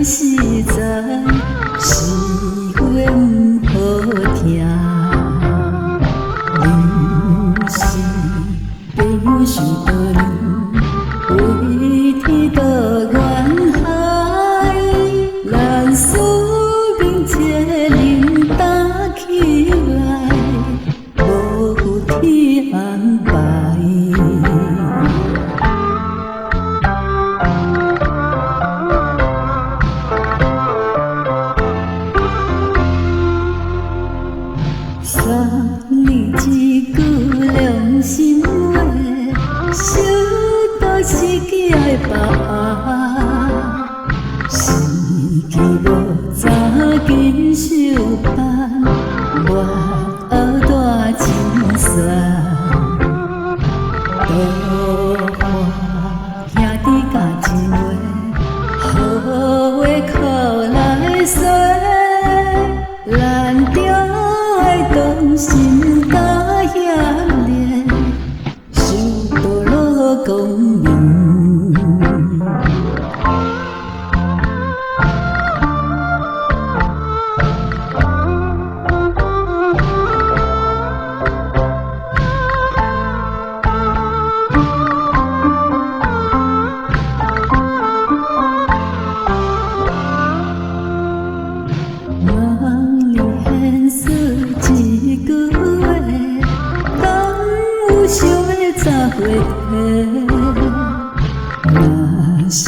实在，是话不好听。你是朋友想倒你，为天道远海，咱使命一人担起来，无负天安排。送你一句良心话，小到世界的爸，时机无早紧收班，幕后大清算，多看兄弟甲情话，好话靠来说，咱着同心甲协力，想道路公明。望你现实一句话，当有想的早回提。若是